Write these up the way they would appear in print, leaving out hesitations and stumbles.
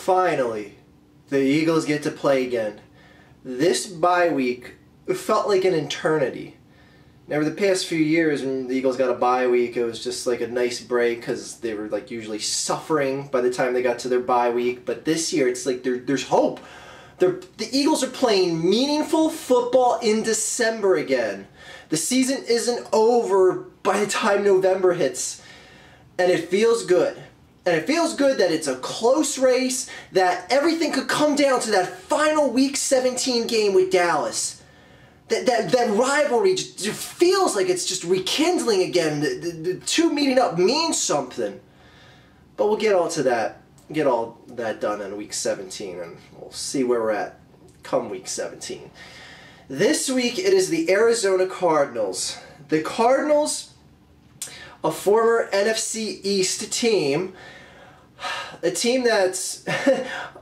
Finally, the Eagles get to play again. This bye week felt like an eternity. Now, over the past few years, when the Eagles got a bye week, it was just like a nice break because they were like usually suffering by the time they got to their bye week. But this year, it's like there's hope. The Eagles are playing meaningful football in December again. The season isn't over by the time November hits, and it feels good. And it feels good that it's a close race, that everything could come down to that final Week 17 game with Dallas. That rivalry just feels like it's just rekindling again. The two meeting up means something. But we'll get all to that. Get all that done in Week 17, and we'll see where we're at come Week 17. This week it is the Arizona Cardinals. The Cardinals, a former NFC East team, a team that's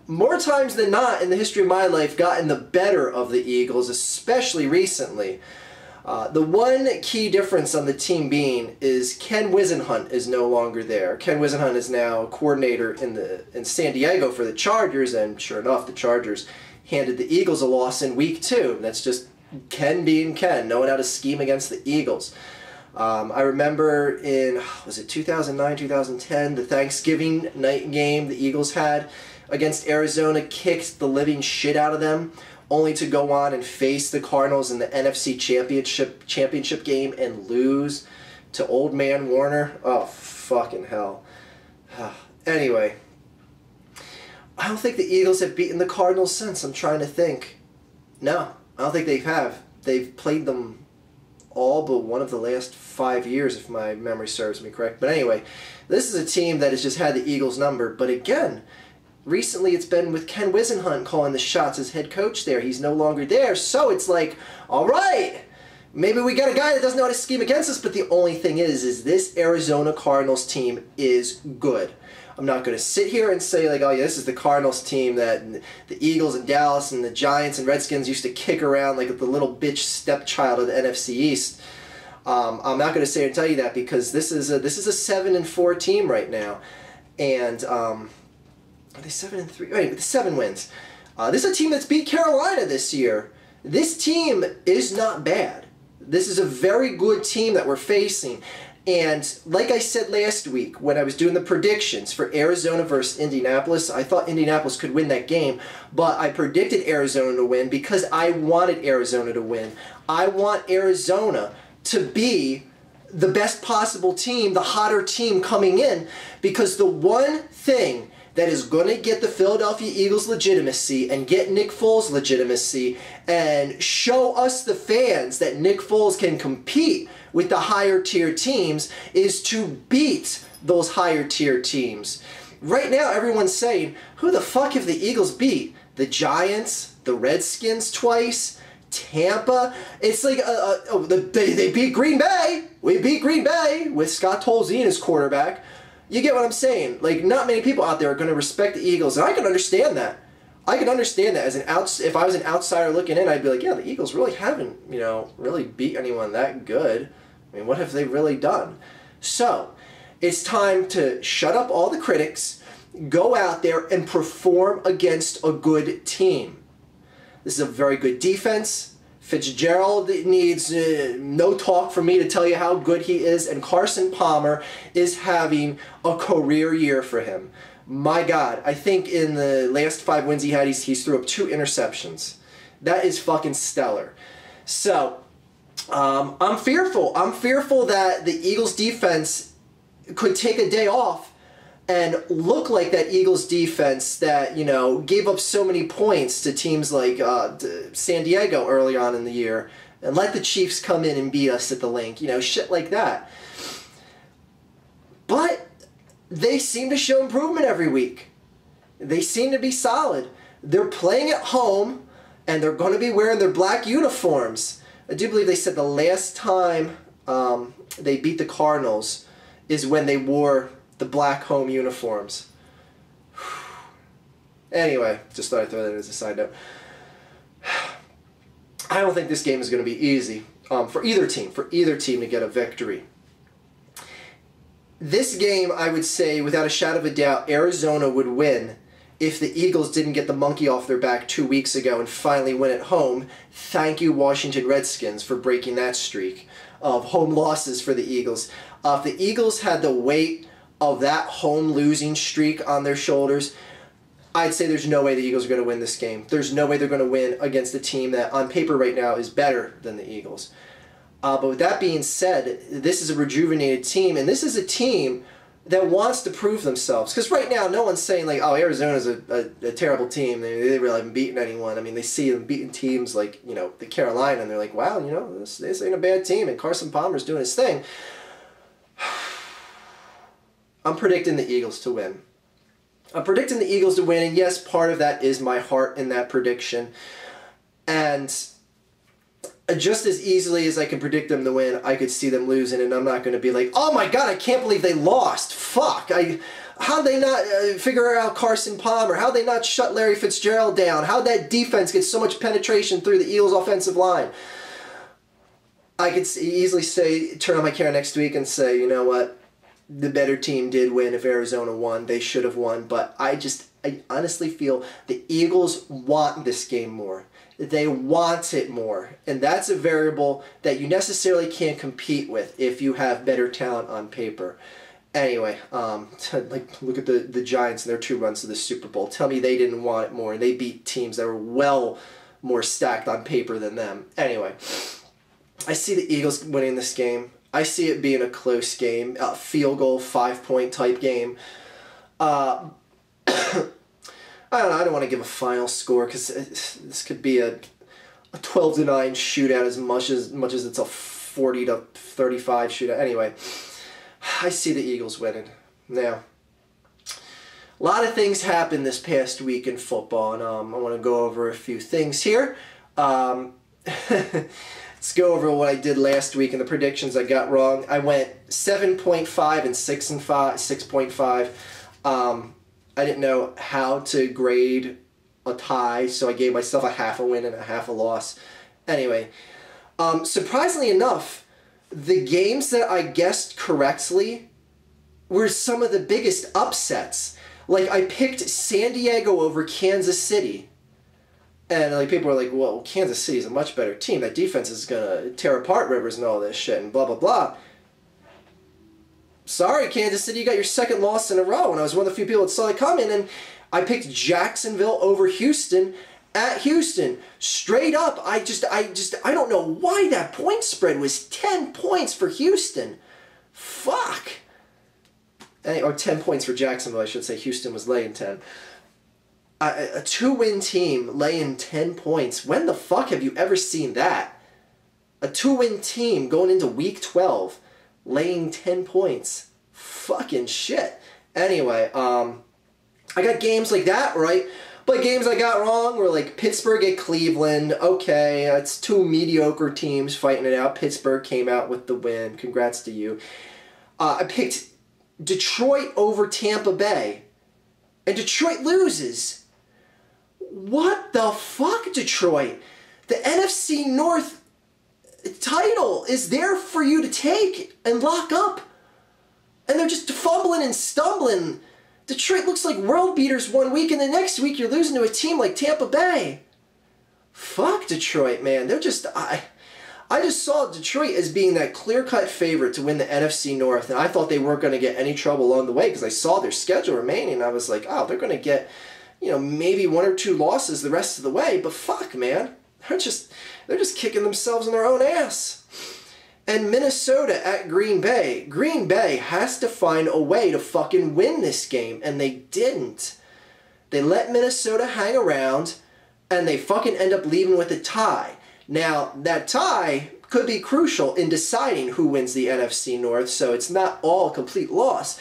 more times than not in the history of my life gotten the better of the Eagles, especially recently. The one key difference on the team being is Ken Whisenhunt is no longer there. Ken Whisenhunt is now a coordinator in San Diego for the Chargers, and sure enough, the Chargers handed the Eagles a loss in Week 2. That's just Ken being Ken, knowing how to scheme against the Eagles. I remember in, was it 2009, 2010, the Thanksgiving night game the Eagles had against Arizona, kicked the living shit out of them, only to go on and face the Cardinals in the NFC championship game and lose to Old Man Warner. Oh, fucking hell. Anyway, I don't think the Eagles have beaten the Cardinals since. I'm trying to think. No, I don't think they have. They've played them all but one of the last 5 years, if my memory serves me correct. But anyway, this is a team that has just had the Eagles number. But again, recently it's been with Ken Whisenhunt calling the shots as head coach there. He's no longer there. So it's like, all right, maybe we got a guy that doesn't know how to scheme against us. But the only thing is this Arizona Cardinals team is good. I'm not going to sit here and say, like, oh, yeah, this is the Cardinals team that the Eagles and Dallas and the Giants and Redskins used to kick around like the little bitch stepchild of the NFC East. I'm not going to say and tell you that because this is a 7-4 team right now. And are they 7-3? Wait, with 7 wins. This is a team that's beat Carolina this year. This team is not bad. This is a very good team that we're facing. And like I said last week when I was doing the predictions for Arizona versus Indianapolis, I thought Indianapolis could win that game, but I predicted Arizona to win because I wanted Arizona to win. I want Arizona to be the best possible team, the hotter team coming in, because the one thing that is going to get the Philadelphia Eagles legitimacy and get Nick Foles legitimacy and show us the fans that Nick Foles can compete with the higher tier teams is to beat those higher tier teams. Right now everyone's saying, who the fuck have the Eagles beat? The Giants, the Redskins twice, Tampa. It's like they beat Green Bay. We beat Green Bay with Scott Tolzien as quarterback. You get what I'm saying? Like, not many people out there are going to respect the Eagles, and I can understand that. I can understand that as if I was an outsider looking in, I'd be like, yeah, the Eagles really haven't, really beat anyone that good. I mean, what have they really done? So, it's time to shut up all the critics, go out there and perform against a good team. This is a very good defense. Fitzgerald needs no talk for me to tell you how good he is, and Carson Palmer is having a career year for him. My God, I think in the last 5 wins he had, he's threw up 2 interceptions. That is fucking stellar. So, I'm fearful. I'm fearful that the Eagles defense could take a day off and look like that Eagles defense that, gave up so many points to teams like San Diego early on in the year and let the Chiefs come in and beat us at the link, shit like that. But they seem to show improvement every week. They seem to be solid. They're playing at home, and they're going to be wearing their black uniforms. I do believe they said the last time they beat the Cardinals is when they wore the black home uniforms. Anyway, just thought I'd throw that as a side note. I don't think this game is going to be easy for either team to get a victory. This game, I would say, without a shadow of a doubt, Arizona would win if the Eagles didn't get the monkey off their back 2 weeks ago and finally win at home. Thank you, Washington Redskins, for breaking that streak of home losses for the Eagles. If the Eagles had the weight of that home losing streak on their shoulders, I'd say there's no way the Eagles are going to win this game. There's no way they're going to win against a team that on paper right now is better than the Eagles. But with that being said, this is a rejuvenated team, and this is a team that wants to prove themselves. Because right now, no one's saying, like, oh, Arizona's a terrible team. They really haven't beaten anyone. I mean, they see them beating teams like, you know, the Carolina, and they're like, wow, you know, this ain't a bad team, and Carson Palmer's doing his thing. I'm predicting the Eagles to win. I'm predicting the Eagles to win, and yes, part of that is my heart in that prediction. And just as easily as I can predict them to win, I could see them losing, and I'm not going to be like, oh my God, I can't believe they lost. Fuck. How'd they not figure out Carson Palmer? How'd they not shut Larry Fitzgerald down? How'd that defense get so much penetration through the Eagles' offensive line? I could easily say, turn on my camera next week and say, you know what? The better team did win. If Arizona won, they should have won. But I honestly feel the Eagles want this game more. They want it more. And that's a variable that you necessarily can't compete with if you have better talent on paper. Anyway, like look at the Giants and their 2 runs to the Super Bowl. Tell me they didn't want it more. They beat teams that were well more stacked on paper than them. Anyway, I see the Eagles winning this game. I see it being a close game, a field goal, 5-point type game. I don't know. I don't want to give a final score because this could be a 12-9 shootout as much as it's a 40-35 shootout. Anyway, I see the Eagles winning. Now, a lot of things happened this past week in football, and I want to go over a few things here. Let's go over what I did last week and the predictions I got wrong. I went 7.5 and 6.5. I didn't know how to grade a tie, so I gave myself a half a win and a half a loss. Anyway, surprisingly enough, the games that I guessed correctly were some of the biggest upsets. Like, I picked San Diego over Kansas City. And like people were like, well, Kansas City is a much better team. That defense is going to tear apart Rivers and all this shit and blah, blah, blah. Sorry, Kansas City, you got your second loss in a row. And I was one of the few people that saw it coming. And I picked Jacksonville over Houston at Houston. Straight up, I don't know why that point spread was 10 points for Houston. Fuck. Or 10 points for Jacksonville, I should say. Houston was laying 10. A 2-win team laying 10 points. When the fuck have you ever seen that? A 2-win team going into week 12 laying 10 points. Fucking shit. Anyway, I got games like that right, but games I got wrong were like Pittsburgh at Cleveland. Okay, it's 2 mediocre teams fighting it out. Pittsburgh came out with the win. Congrats to you. I picked Detroit over Tampa Bay, and Detroit loses. What the fuck, Detroit? The NFC North title is there for you to take and lock up. And they're just fumbling and stumbling. Detroit looks like world beaters one week, and the next week you're losing to a team like Tampa Bay. Fuck Detroit, man. They're just... I just saw Detroit as being that clear-cut favorite to win the NFC North, and I thought they weren't going to get any trouble along the way because I saw their schedule remaining, and I was like, oh, they're going to get... you know, maybe 1 or 2 losses the rest of the way, but fuck, man. They're just kicking themselves in their own ass. And Minnesota at Green Bay. Green Bay has to find a way to fucking win this game, and they didn't. They let Minnesota hang around, and they fucking end up leaving with a tie. Now, that tie could be crucial in deciding who wins the NFC North, so it's not all a complete loss.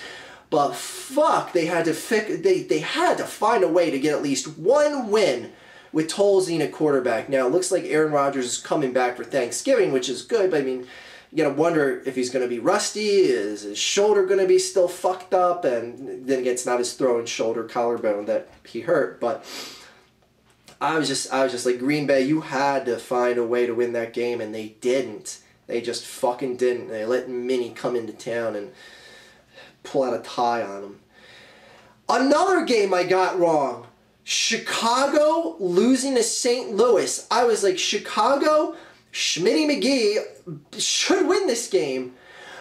But fuck, they had to find a way to get at least 1 win with Tolzien at quarterback. Now, it looks like Aaron Rodgers is coming back for Thanksgiving, which is good, but I mean, you gotta wonder if he's gonna be rusty, is his shoulder gonna be still fucked up, and then again, it's not his throwing shoulder collarbone that he hurt, but I was just like, Green Bay, you had to find a way to win that game, and they didn't. They just fucking didn't. They let Minnie come into town and pull out a tie on them. Another game I got wrong. Chicago losing to St. Louis. I was like, Chicago, Schmitty McGee should win this game.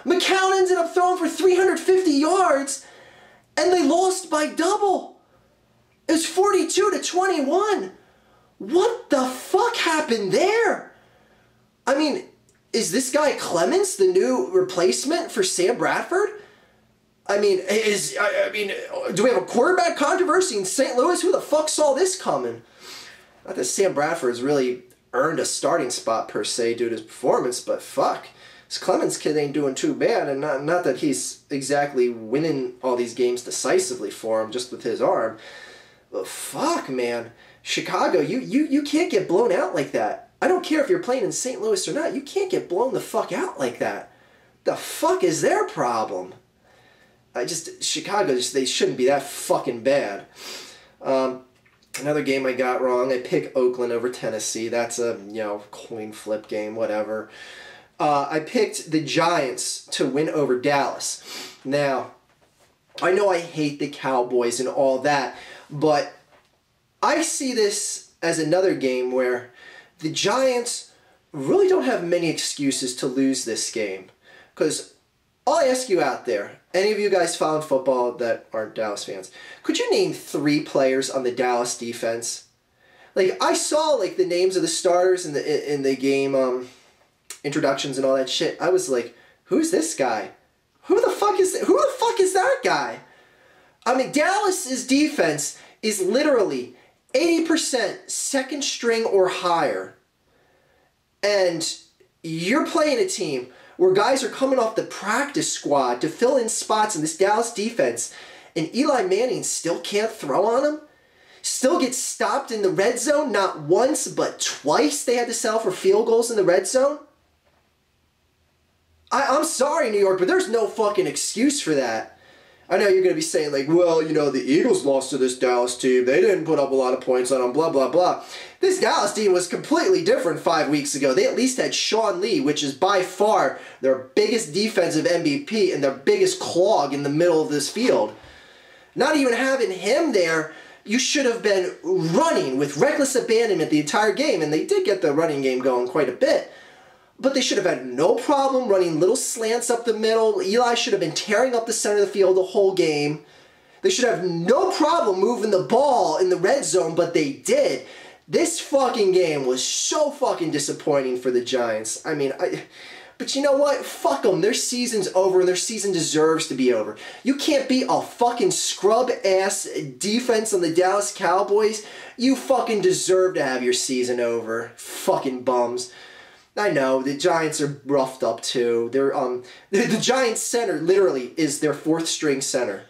McCown ended up throwing for 350 yards, and they lost by double. It was 42-21. What the fuck happened there? I mean, is this guy Clements the new replacement for Sam Bradford? I mean, do we have a quarterback controversy in St. Louis? Who the fuck saw this coming? Not that Sam Bradford has really earned a starting spot per se due to his performance, but fuck. This Clements kid ain't doing too bad, and not that he's exactly winning all these games decisively for him just with his arm. But fuck, man. Chicago, you can't get blown out like that. I don't care if you're playing in St. Louis or not. You can't get blown the fuck out like that. The fuck is their problem? Chicago, they shouldn't be that fucking bad. Another game I got wrong. I picked Oakland over Tennessee. That's a, coin flip game, whatever. I picked the Giants to win over Dallas. Now, I know I hate the Cowboys and all that, but I see this as another game where the Giants really don't have many excuses to lose this game. Because I'll ask you out there, any of you guys following football that aren't Dallas fans, could you name 3 players on the Dallas defense? Like, I saw the names of the starters in the game introductions and all that shit. I was like, who's this guy? Who the fuck is that guy? I mean, Dallas's defense is literally 80% second string or higher. And you're playing a team where guys are coming off the practice squad to fill in spots in this Dallas defense, and Eli Manning still can't throw on them? Still gets stopped in the red zone, not once, but twice they had to settle for field goals in the red zone? I'm sorry, New York, but there's no fucking excuse for that. I know you're going to be saying, well, the Eagles lost to this Dallas team. They didn't put up a lot of points on them, blah, blah, blah. This Dallas team was completely different 5 weeks ago. They at least had Sean Lee, which is by far their biggest defensive MVP and their biggest clog in the middle of this field. Not even having him there, you should have been running with reckless abandonment the entire game, and they did get the running game going quite a bit. But they should have had no problem running little slants up the middle. Eli should have been tearing up the center of the field the whole game. They should have no problem moving the ball in the red zone, but they did. This fucking game was so fucking disappointing for the Giants. But you know what? Fuck them. Their season's over, and their season deserves to be over. You can't be a fucking scrub-ass defense on the Dallas Cowboys. You fucking deserve to have your season over. Fucking bums. I know, the Giants are roughed up too. The Giants center literally is their 4th string center.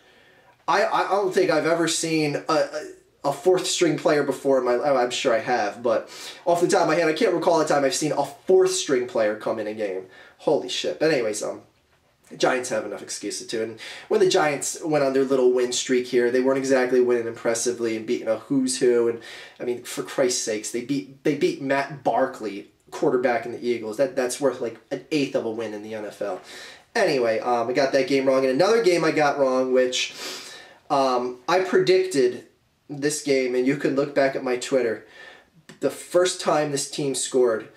I don't think I've ever seen a 4th string player before in my life. I'm sure I have, but off the top of my head, I can't recall a time I've seen a 4th string player come in a game. Holy shit. But anyways, the Giants have enough excuses too. And when the Giants went on their little win streak here, they weren't exactly winning impressively and beating a who's who. And for Christ's sakes, they beat Matt Barkley, quarterback in the Eagles. That's worth an 1/8 of a win in the NFL. Anyway, I got that game wrong. And another game I got wrong, which I predicted this game, and you can look back at my Twitter. The first time this team scored,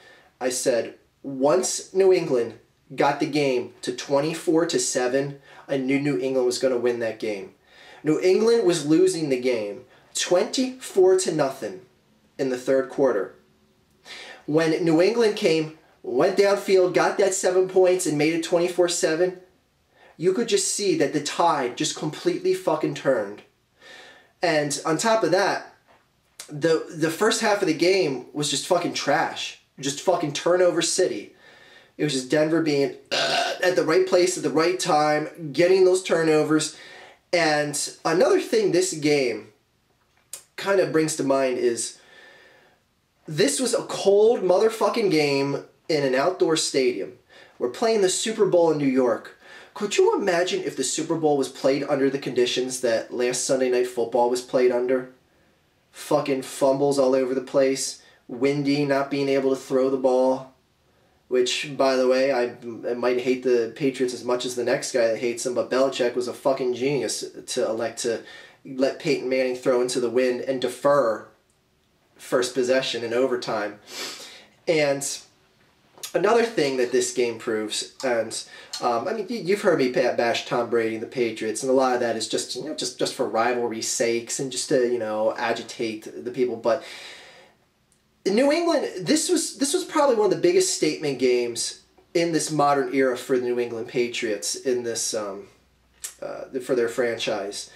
I said, once New England got the game to 24-7, I knew New England was going to win that game. New England was losing the game 24-0 in the third quarter. When New England went downfield, got that 7 points, and made it 24-7, you could just see that the tide just completely fucking turned. And on top of that, the first half of the game was just fucking trash. Just fucking turnover city. It was just Denver being at the right place at the right time, getting those turnovers. And another thing this game kind of brings to mind is this was a cold motherfucking game in an outdoor stadium. We're playing the Super Bowl in New York. Could you imagine if the Super Bowl was played under the conditions that last Sunday Night Football was played under? Fucking fumbles all over the place, windy, not being able to throw the ball. which, by the way, I might hate the Patriots as much as the next guy that hates them, but Belichick was a fucking genius to elect to let Peyton Manning throw into the wind and defer first possession in overtime. And another thing that this game proves, and I mean, you've heard me bash Tom Brady and the Patriots, and a lot of that is just, you know, just for rivalry's sakes and just to, you know, agitate the people. But in New England, this was probably one of the biggest statement games in this modern era for the New England Patriots in this for their franchise,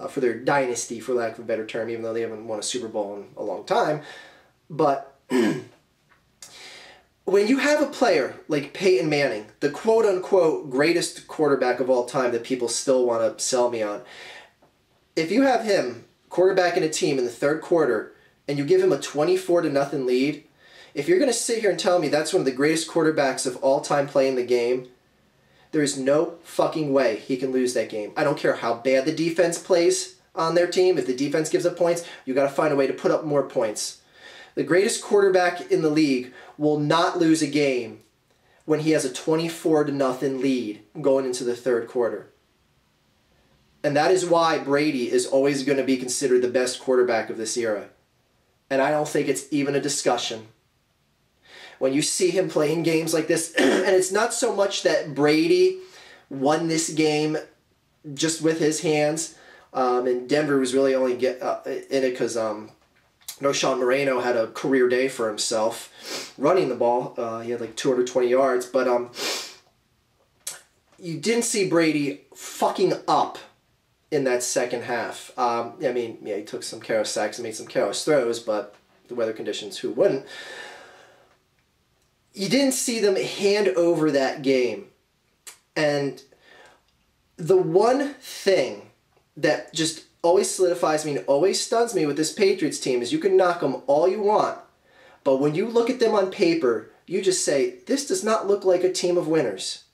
for their dynasty, for lack of a better term, even though they haven't won a Super Bowl in a long time. But when you have a player like Peyton Manning, the quote-unquote greatest quarterback of all time that people still want to sell me on, if you have him quarterbacking a team in the third quarter and you give him a 24-0 lead, if you're going to sit here and tell me that's one of the greatest quarterbacks of all time playing the game, there is no fucking way he can lose that game. I don't care how bad the defense plays on their team. If the defense gives up points, you got to find a way to put up more points. The greatest quarterback in the league will not lose a game when he has a 24-0 lead going into the third quarter. And that is why Brady is always going to be considered the best quarterback of this era. And I don't think it's even a discussion. When you see him playing games like this, and it's not so much that Brady won this game just with his hands, and Denver was really only in it because Sean Moreno had a career day for himself running the ball. He had like 220 yards, but you didn't see Brady fucking up in that second half. I mean, yeah, he took some careless sacks and made some careless throws, but the weather conditions, who wouldn't? You didn't see them hand over that game. And the one thing that just always solidifies me and always stuns me with this Patriots team is you can knock them all you want, but when you look at them on paper, you just say, this does not look like a team of winners.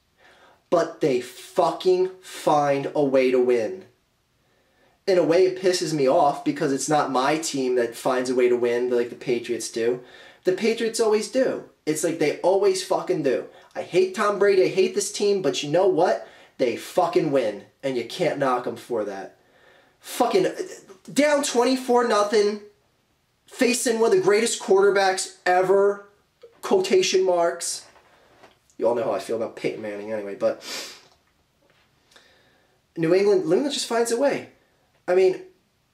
But they fucking find a way to win. In a way, it pisses me off because it's not my team that finds a way to win like the Patriots do. The Patriots always do. It's like they always fucking do. I hate Tom Brady, I hate this team, but you know what? They fucking win, and you can't knock them for that. Fucking down 24-0, facing one of the greatest quarterbacks ever, quotation marks. You all know how I feel about Peyton Manning anyway, but New England just finds a way. I mean,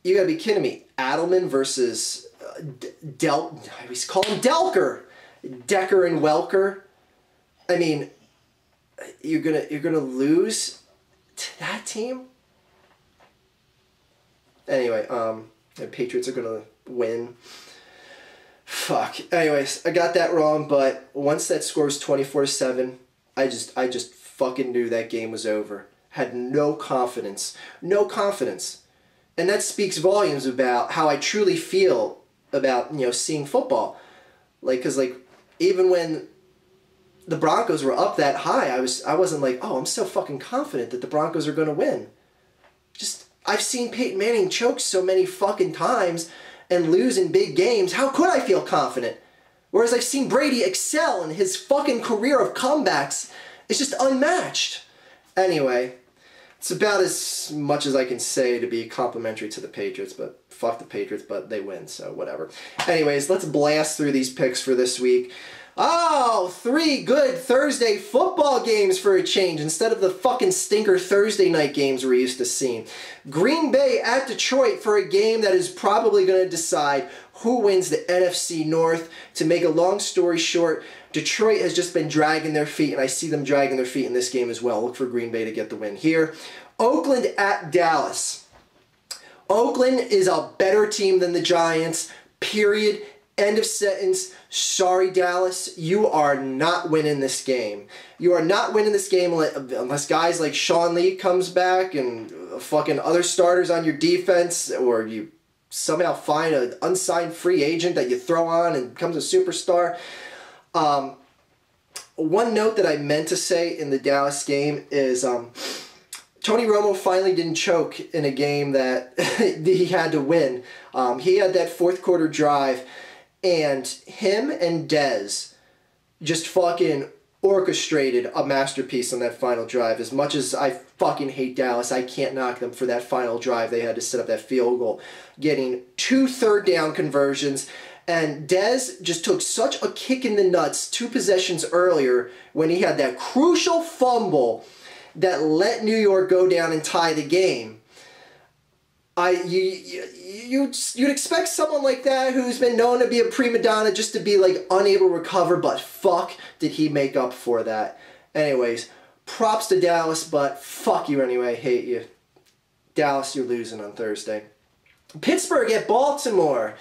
you gotta be kidding me. Adelman versus we call him Delker. Decker and Welker. I mean, you're gonna lose to that team? Anyway, the Patriots are gonna win. Fuck. Anyways, I got that wrong, but once that score was 24-7, I just fucking knew that game was over. Had no confidence. No confidence. And that speaks volumes about how I truly feel about, you know, seeing football. Like, cause like, even when the Broncos were up that high, I wasn't like, oh, I'm so fucking confident that the Broncos are going to win. Just, I've seen Peyton Manning choke so many fucking times and lose in big games. How could I feel confident? Whereas I've seen Brady excel in his fucking career of comebacks. It's just unmatched. Anyway, it's about as much as I can say to be complimentary to the Patriots, but fuck the Patriots, but they win, so whatever. Anyways, let's blast through these picks for this week. Oh, 3 good Thursday football games for a change instead of the fucking stinker Thursday night games we're used to seeing. Green Bay at Detroit for a game that is probably going to decide who wins the NFC North. To make a long story short, Detroit has just been dragging their feet, and I see them dragging their feet in this game as well. Look for Green Bay to get the win here. Oakland at Dallas. Oakland is a better team than the Giants, period. End of sentence. Sorry, Dallas. You are not winning this game. You are not winning this game unless guys like Sean Lee comes back and fucking other starters on your defense, or you somehow find an unsigned free agent that you throw on and becomes a superstar. One note that I meant to say in the Dallas game is Tony Romo finally didn't choke in a game that he had to win. He had that fourth quarter drive, and him and Dez just fucking orchestrated a masterpiece on that final drive. As much as I fucking hate Dallas, I can't knock them for that final drive. They had to set up that field goal, getting 2 third-down conversions. And Dez just took such a kick in the nuts 2 possessions earlier when he had that crucial fumble that let New York go down and tie the game. You'd expect someone like that who's been known to be a prima donna just to be like unable to recover, but fuck did he make up for that. Anyways, props to Dallas, but fuck you anyway, hate you. Dallas, you're losing on Thursday. Pittsburgh at Baltimore.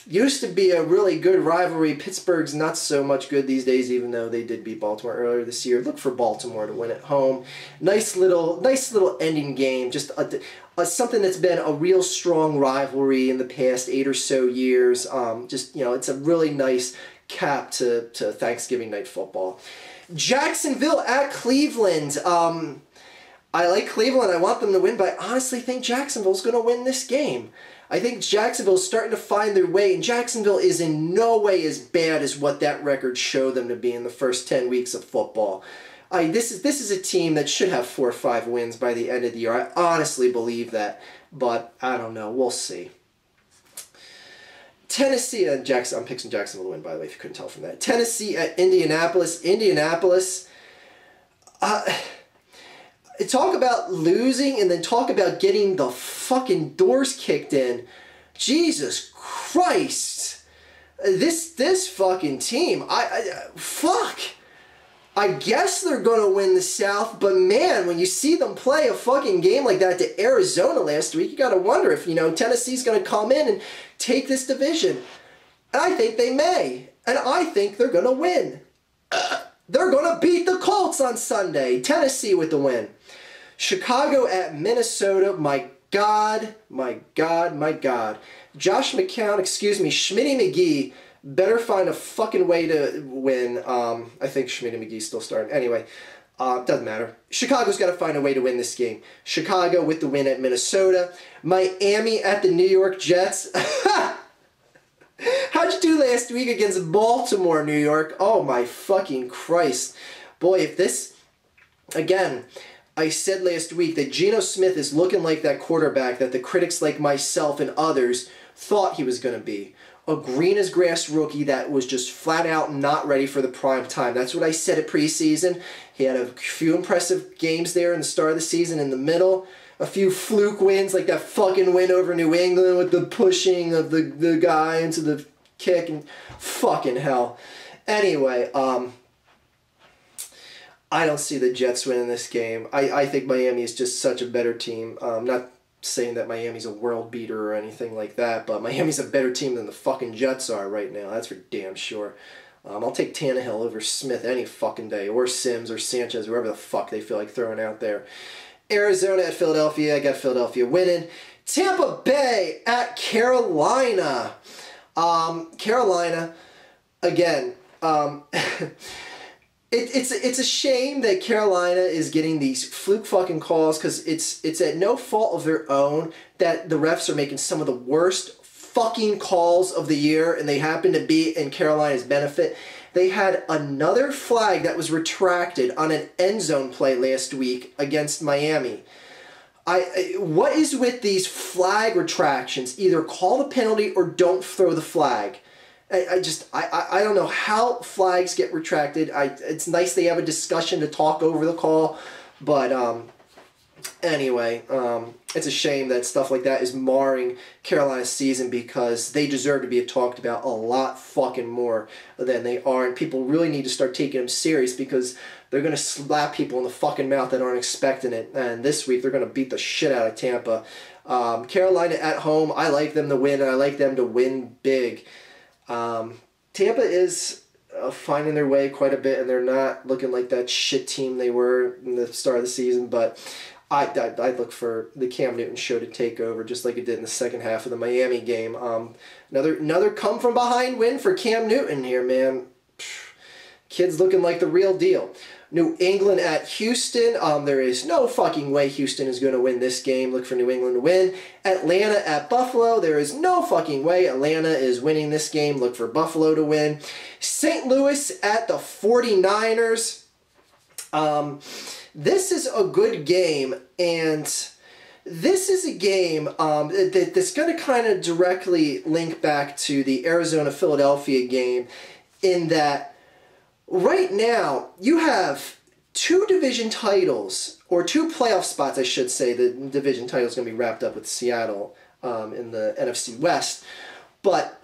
Used to be a really good rivalry. Pittsburgh's not so much good these days, even though they did beat Baltimore earlier this year. Look for Baltimore to win at home. Nice little ending game. Just something that's been a real strong rivalry in the past 8 or so years. It's a really nice cap to Thanksgiving night football. Jacksonville at Cleveland. I like Cleveland. I want them to win, but I honestly think Jacksonville's going to win this game. I think Jacksonville's starting to find their way, and Jacksonville is in no way as bad as what that record showed them to be in the first 10 weeks of football. This is a team that should have 4 or 5 wins by the end of the year. I honestly believe that, but I don't know. We'll see. Tennessee and Jackson. I'm picking Jacksonville to win, by the way, if you couldn't tell from that. Tennessee at Indianapolis. Indianapolis. Talk about losing and then talk about getting the fucking doors kicked in. Jesus Christ. This fucking team. Fuck. I guess they're going to win the South, but man, when you see them play a fucking game like that to Arizona last week, you got to wonder if, Tennessee's going to come in and take this division. And I think they may. And I think they're going to win. They're going to beat the Colts on Sunday. Tennessee with the win. Chicago at Minnesota. My God, my God, my God. Josh McCown, Schmitty McGee better find a fucking way to win. I think Schmitty McGee's still starting. Anyway, doesn't matter. Chicago's got to find a way to win this game. Chicago with the win at Minnesota. Miami at the New York Jets. How'd you do last week against Baltimore, New York? Oh my fucking Christ. Boy, if this... Again, I said last week that Geno Smith is looking like that quarterback that the critics like myself and others thought he was going to be. A green-as-grass rookie that was just flat out not ready for the prime time. That's what I said at preseason. He had a few impressive games there in the start of the season. In the middle, a few fluke wins, like that fucking win over New England with the pushing of the guy into the kick, and fucking hell. Anyway, I don't see the Jets winning this game. I think Miami is just such a better team. Not saying that Miami's a world beater or anything like that, but Miami's a better team than the fucking Jets are right now. That's for damn sure. I'll take Tannehill over Smith any fucking day, or Sims or Sanchez, whoever the fuck they feel like throwing out there. Arizona at Philadelphia. I got Philadelphia winning. Tampa Bay at Carolina. Carolina, again, It's a shame that Carolina is getting these fluke fucking calls, because it's at no fault of their own that the refs are making some of the worst fucking calls of the year, and they happen to be in Carolina's benefit. They had another flag that was retracted on an end zone play last week against Miami. What is with these flag retractions? Either call the penalty or don't throw the flag. I don't know how flags get retracted. It's nice they have a discussion to talk over the call, but anyway, it's a shame that stuff like that is marring Carolina's season, because they deserve to be talked about a lot fucking more than they are, and people really need to start taking them serious, because they're going to slap people in the fucking mouth that aren't expecting it, and this week they're going to beat the shit out of Tampa. Carolina at home, I like them to win, and I like them to win big. Tampa is finding their way quite a bit, and they're not looking like that shit team they were in the start of the season, but I'd look for the Cam Newton show to take over, just like it did in the second half of the Miami game. Another come-from-behind win for Cam Newton here, man. Kid's looking like the real deal. New England at Houston. There is no fucking way Houston is going to win this game. Look for New England to win. Atlanta at Buffalo. There is no fucking way Atlanta is winning this game. Look for Buffalo to win. St. Louis at the 49ers. This is a good game, and this is a game that's going to kind of directly link back to the Arizona-Philadelphia game in that right now, you have 2 division titles, or 2 playoff spots, I should say. The division title is going to be wrapped up with Seattle in the NFC West. But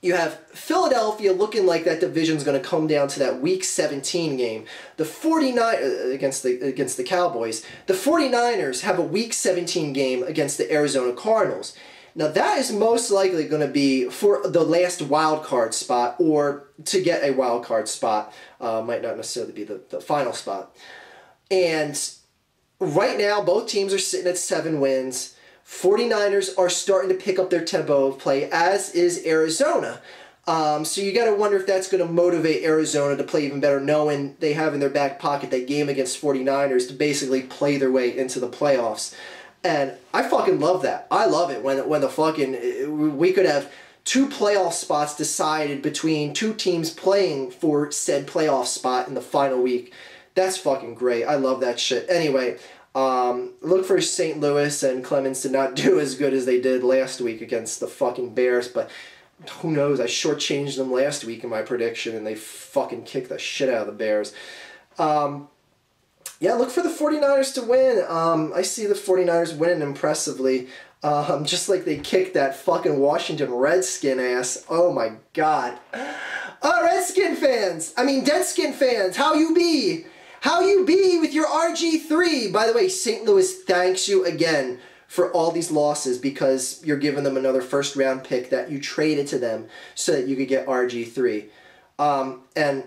you have Philadelphia looking like that division is going to come down to that Week 17 game. The 49 against the Cowboys. The 49ers have a Week 17 game against the Arizona Cardinals. Now, that is most likely going to be for the last wild card spot, or to get a wild card spot. Might not necessarily be the final spot. And right now, both teams are sitting at 7 wins. 49ers are starting to pick up their tempo of play, as is Arizona. So you got to wonder if that's going to motivate Arizona to play even better, knowing they have in their back pocket that game against 49ers to basically play their way into the playoffs. And I fucking love that. I love it when the fucking we could have 2 playoff spots decided between 2 teams playing for said playoff spot in the final week. That's fucking great. I love that shit. Anyway, look for St. Louis and Clemens to not do as good as they did last week against the fucking Bears, but who knows? I shortchanged them last week in my prediction, and they fucking kicked the shit out of the Bears. Yeah, look for the 49ers to win. I see the 49ers winning impressively. Just like they kicked that fucking Washington Redskin ass. Oh my god. Redskin fans! I mean, Deadskin fans, how you be? How you be with your RG3? By the way, St. Louis thanks you again for all these losses, because you're giving them another first-round pick that you traded to them so that you could get RG3. And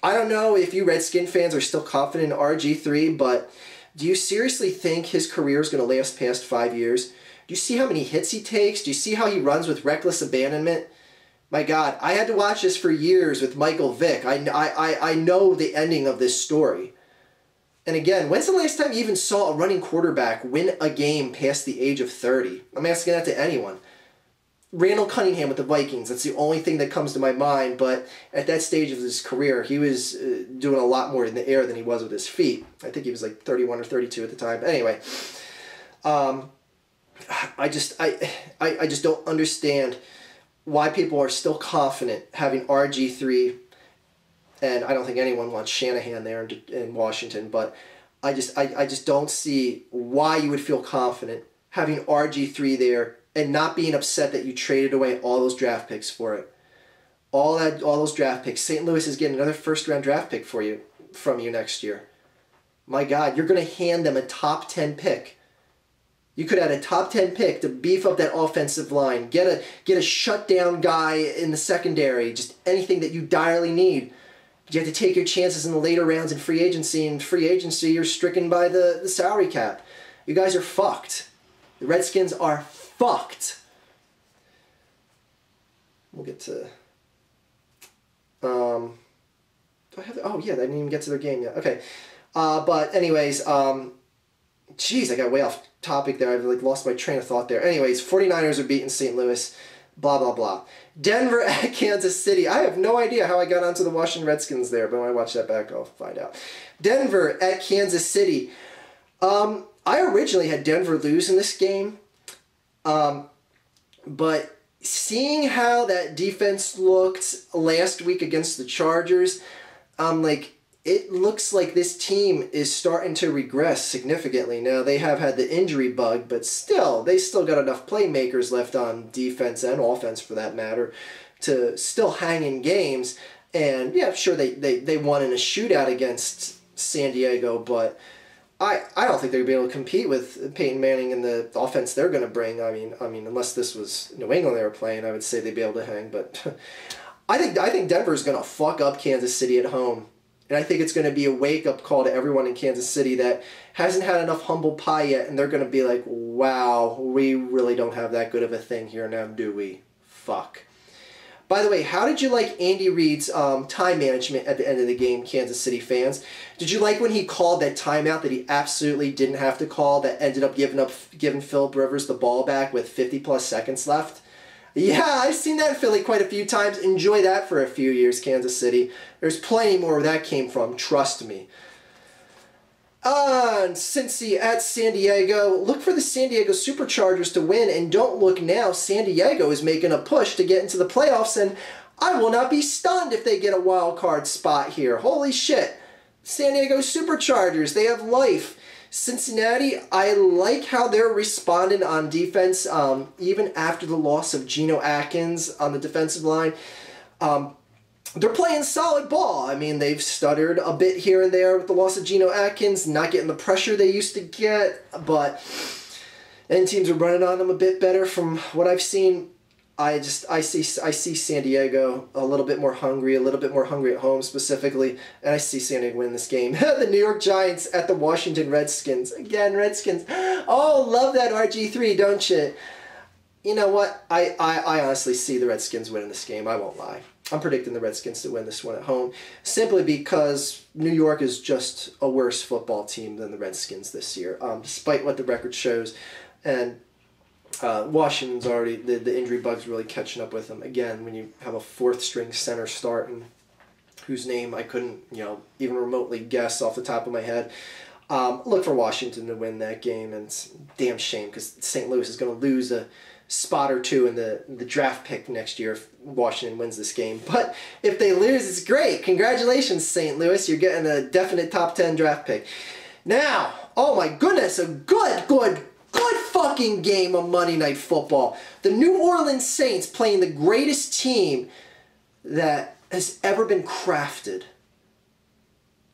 I don't know if you Redskin fans are still confident in RG3, but do you seriously think his career is going to last past 5 years? Do you see how many hits he takes? Do you see how he runs with reckless abandonment? My God, I had to watch this for years with Michael Vick. I know the ending of this story. And again, when's the last time you even saw a running quarterback win a game past the age of 30? I'm asking that to anyone. Randall Cunningham with the Vikings, that's the only thing that comes to my mind, but at that stage of his career, he was doing a lot more in the air than he was with his feet. I think he was like 31 or 32 at the time. Anyway, I just don't understand why people are still confident having RG3, and I don't think anyone wants Shanahan there in Washington, but I just don't see why you would feel confident having RG3 there and not being upset that you traded away all those draft picks for it. All those draft picks. St. Louis is getting another first-round draft pick from you next year. My God, you're going to hand them a top 10 pick. You could add a top 10 pick to beef up that offensive line. Get a shutdown guy in the secondary. Just anything that you direly need. You have to take your chances in the later rounds in free agency. In free agency, you're stricken by the salary cap. You guys are fucked. The Redskins are fucked. We'll get to... do I have... Oh, yeah, I didn't even get to their game yet. Okay. But anyways, jeez, I got way off topic there. I've lost my train of thought there. Anyways, 49ers are beating St. Louis. Blah, blah, blah. Denver at Kansas City. I have no idea how I got onto the Washington Redskins there, but when I watch that back, I'll find out. Denver at Kansas City. I originally had Denver lose in this game. But seeing how that defense looked last week against the Chargers, it looks like this team is starting to regress significantly. Now, they have had the injury bug, but still, they still got enough playmakers left on defense and offense, for that matter, to still hang in games. And, yeah, sure, they won in a shootout against San Diego, but I don't think they're going to be able to compete with Peyton Manning and the offense they're going to bring. I mean, unless this was New England they were playing, I would say they'd be able to hang. But I think Denver's going to fuck up Kansas City at home. And I think it's going to be a wake-up call to everyone in Kansas City that hasn't had enough humble pie yet, and they're going to be like, wow, we really don't have that good of a thing here now, do we? Fuck. By the way, how did you like Andy Reid's time management at the end of the game, Kansas City fans? Did you like when he called that timeout that he absolutely didn't have to call that ended up giving Phillip Rivers the ball back with 50-plus seconds left? Yeah, I've seen that in Philly quite a few times. Enjoy that for a few years, Kansas City. There's plenty more where that came from, trust me. And Cincy at San Diego. Look for the San Diego Superchargers to win, and don't look now. San Diego is making a push to get into the playoffs, and I will not be stunned if they get a wild card spot here. Holy shit. San Diego Superchargers, they have life. Cincinnati, I like how they're responding on defense, even after the loss of Geno Atkins on the defensive line. They're playing solid ball. I mean, they've stuttered a bit here and there with the loss of Geno Atkins, not getting the pressure they used to get, but and teams are running on them a bit better from what I've seen. I see San Diego a little bit more hungry at home specifically, and I see San Diego win this game. The New York Giants at the Washington Redskins. Again, Redskins. Oh, love that RG3, don't you? You know what? I honestly see the Redskins winning this game. I won't lie. I'm predicting the Redskins to win this one at home, simply because New York is just a worse football team than the Redskins this year, despite what the record shows. And Washington's already, the injury bug's really catching up with them. Again, when you have a fourth-string center starting, whose name I couldn't, even remotely guess off the top of my head, look for Washington to win that game, and it's a damn shame because St. Louis is going to lose a spot or two in the draft pick next year if Washington wins this game. But if they lose, it's great. Congratulations, St. Louis. You're getting a definite top 10 draft pick. Now, oh my goodness, a good fucking game of Monday Night Football. The New Orleans Saints playing the greatest team that has ever been crafted.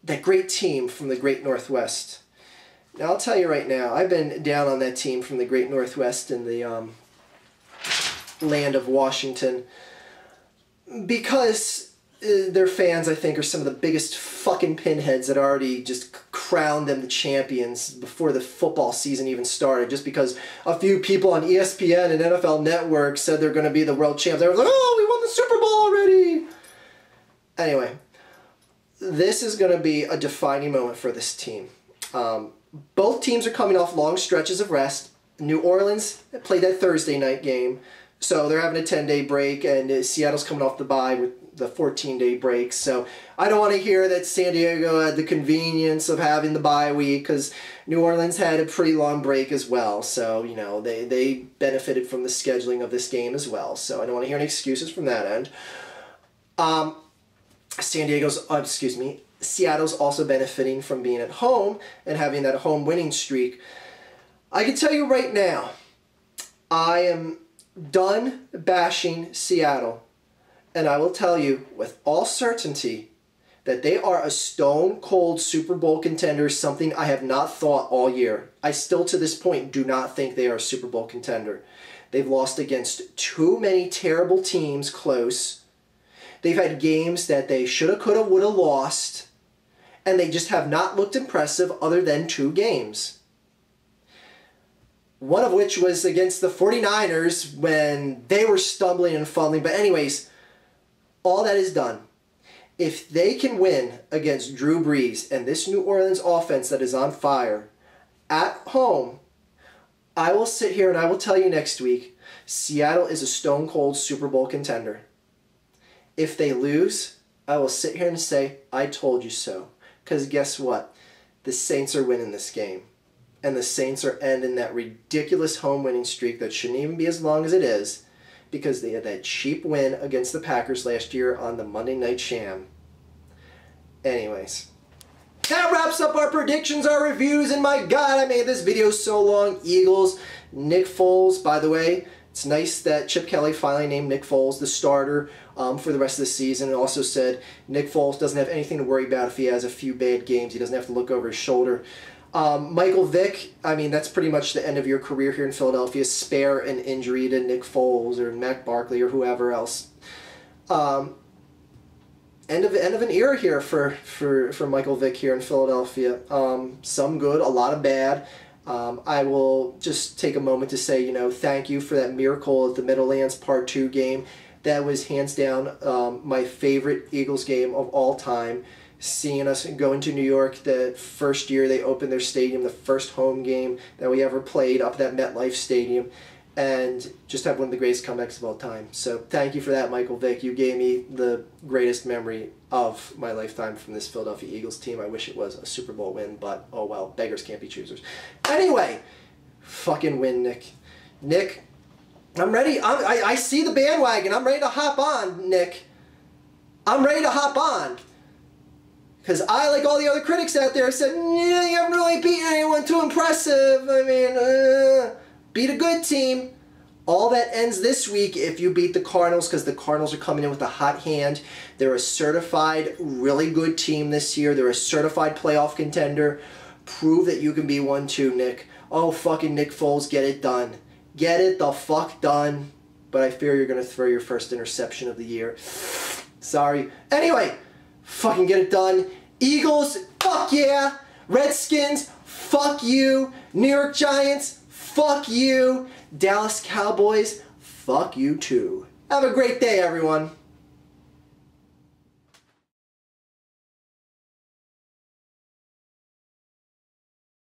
That great team from the Great Northwest. Now, I'll tell you right now, I've been down on that team from the Great Northwest in the land of Washington because their fans, I think, are some of the biggest fucking pinheads that already just crowned them the champions before the football season even started, just because a few people on ESPN and NFL Network said they're going to be the world champs. They were like, oh, we won the Super Bowl already! Anyway, this is going to be a defining moment for this team. Both teams are coming off long stretches of rest. New Orleans played that Thursday night game, so they're having a 10-day break, and Seattle's coming off the bye with the 14-day break. So I don't want to hear that San Diego had the convenience of having the bye week, because New Orleans had a pretty long break as well. So, they benefited from the scheduling of this game as well. So I don't want to hear any excuses from that end. Seattle's also benefiting from being at home and having that home winning streak. I can tell you right now, I am done bashing Seattle, and I will tell you with all certainty that they are a stone-cold Super Bowl contender, something I have not thought all year. I still, to this point, do not think they are a Super Bowl contender. They've lost against too many terrible teams close. They've had games that they shoulda, coulda, woulda lost, and they just have not looked impressive other than 2 games. One of which was against the 49ers when they were stumbling and fumbling. But anyways, all that is done. If they can win against Drew Brees and this New Orleans offense that is on fire at home, I will sit here and I will tell you next week, Seattle is a stone-cold Super Bowl contender. If they lose, I will sit here and say, I told you so. Because guess what? The Saints are winning this game. And the Saints are ending that ridiculous home winning streak that shouldn't even be as long as it is, because they had that cheap win against the Packers last year on the Monday Night Sham. Anyways, that wraps up our predictions, our reviews, and my God, I made this video so long. Eagles, Nick Foles, by the way. It's nice that Chip Kelly finally named Nick Foles the starter for the rest of the season, and also said Nick Foles doesn't have anything to worry about if he has a few bad games. He doesn't have to look over his shoulder. Michael Vick, I mean, that's pretty much the end of your career here in Philadelphia. Spare an injury to Nick Foles or Mac Barkley or whoever else. End of an era here for Michael Vick here in Philadelphia. Some good, a lot of bad. I will just take a moment to say, thank you for that miracle at the Meadowlands Part 2 game. That was hands down my favorite Eagles game of all time. Seeing us go into New York the first year they opened their stadium, the first home game that we ever played up at that MetLife Stadium, and just have one of the greatest comebacks of all time. So thank you for that, Michael Vick. You gave me the greatest memory of my lifetime from this Philadelphia Eagles team. I wish it was a Super Bowl win, but oh well, beggars can't be choosers. Anyway, fucking win, Nick. Nick, I'm ready. I see the bandwagon. I'm ready to hop on, Nick. I'm ready to hop on. Because I, like all the other critics out there, said, yeah, you haven't really beaten anyone too impressive. I mean, beat a good team. All that ends this week if you beat the Cardinals, because the Cardinals are coming in with a hot hand. They're a certified, really good team this year. They're a certified playoff contender. Prove that you can be one too, Nick. Oh, fucking Nick Foles, get it done. Get it the fuck done. But I fear you're going to throw your first interception of the year. Sorry. Anyway. Fucking get it done. Eagles, fuck yeah. Redskins, fuck you. New York Giants, fuck you. Dallas Cowboys, fuck you too. Have a great day, everyone.